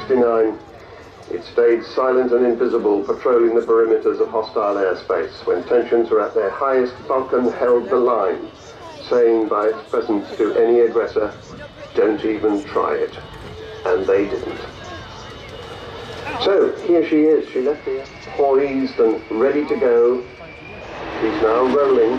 1969, it stayed silent and invisible, patrolling the perimeters of hostile airspace. When tensions were at their highest, Vulcan held the line, saying by its presence to any aggressor, "Don't even try it." And they didn't. So, here she is. She left here poised and ready to go. She's now rolling.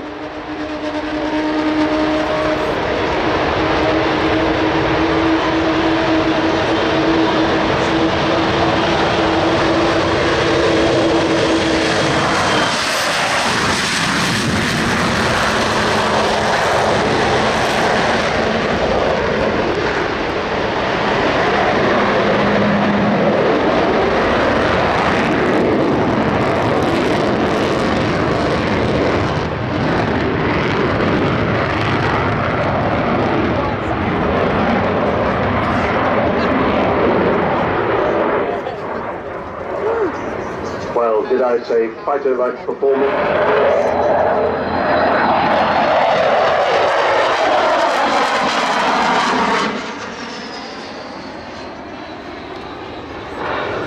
Well, did I say fighter-like performance?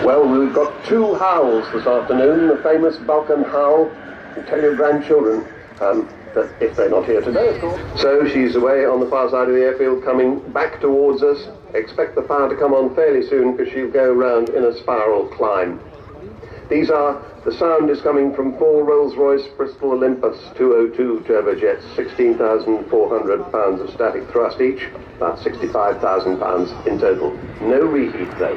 Well, we've got two howls this afternoon, the famous Vulcan howl. You tell your grandchildren that if they're not here today, of course. So she's away on the far side of the airfield, coming back towards us. Expect the power to come on fairly soon, because she'll go round in a spiral climb. The sound is coming from 4 Rolls-Royce Bristol Olympus 202 turbojets, 16,400 pounds of static thrust each, about 65,000 pounds in total. No reheat though.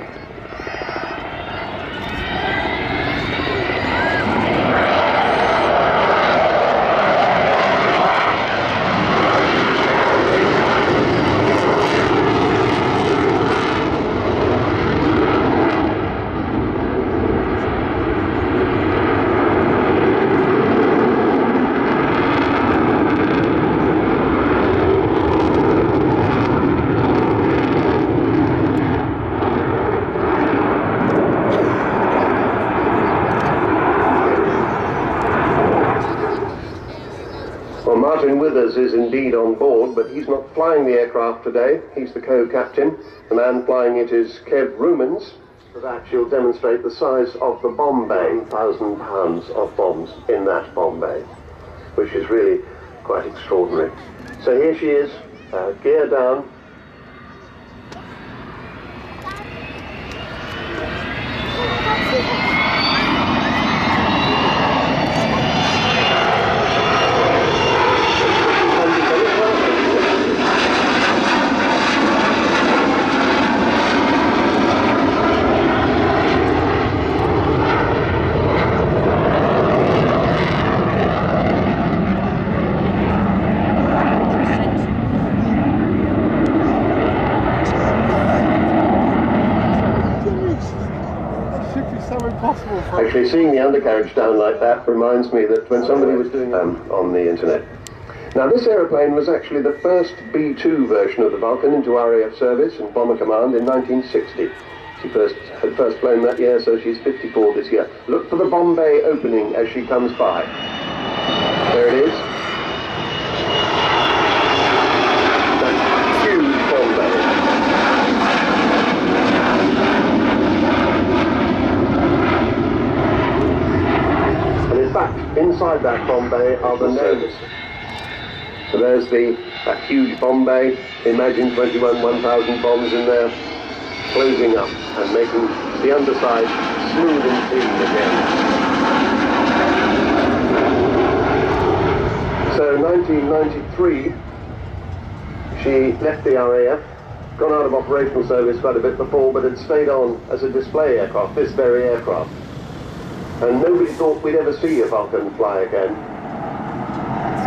Martin Withers is indeed on board, but he's not flying the aircraft today. He's the co-captain. The man flying it is Kev Rumens. For that, she'll demonstrate the size of the bomb bay, 1,000 pounds of bombs in that bomb bay, which is really quite extraordinary. So here she is, gear down. Actually, seeing the undercarriage down like that reminds me that when somebody was doing on the internet. Now, this aeroplane was actually the first B-2 version of the Vulcan into RAF service and Bomber Command in 1960. She had first flown that year, so she's 54 this year. Look for the bomb bay opening as she comes by. There it is. That huge bomb bay. Inside that bomb bay are the nodes. So there's that huge bomb bay. Imagine 21 1,000 bombs in there, closing up and making the underside smooth and clean again. So 1993, she left the RAF, gone out of operational service quite a bit before, but had stayed on as a display aircraft, this very aircraft. And nobody thought we'd ever see a Vulcan fly again,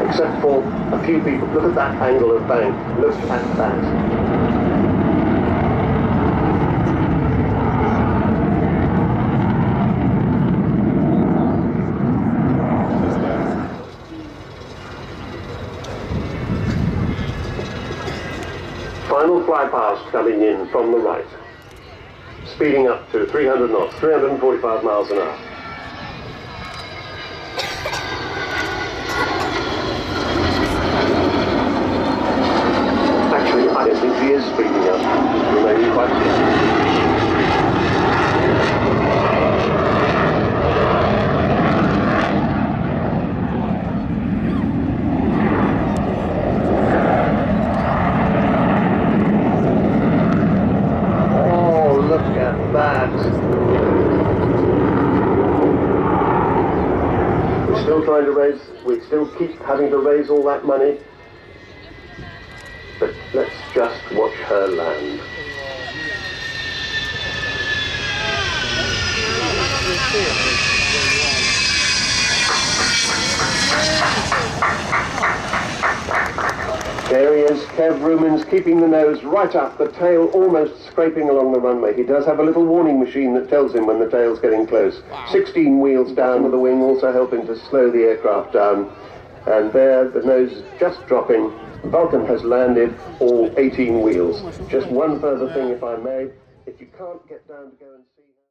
except for a few people. Look at that angle of bank. Look at that. Final fly past coming in from the right, speeding up to 300 knots, 345 miles an hour. I don't think she is speeding up, remaining quite steady. still trying to raise, we still keep having to raise all that money. But let's just watch her land. There he is, Kev Rumens, keeping the nose right up, the tail almost scraping along the runway. He does have a little warning machine that tells him when the tail's getting close. 16 wheels down with the wing, also helping to slow the aircraft down. And there, the nose is just dropping. Vulcan has landed all 18 wheels. Just one further thing, if I may. If you can't get down to go and see...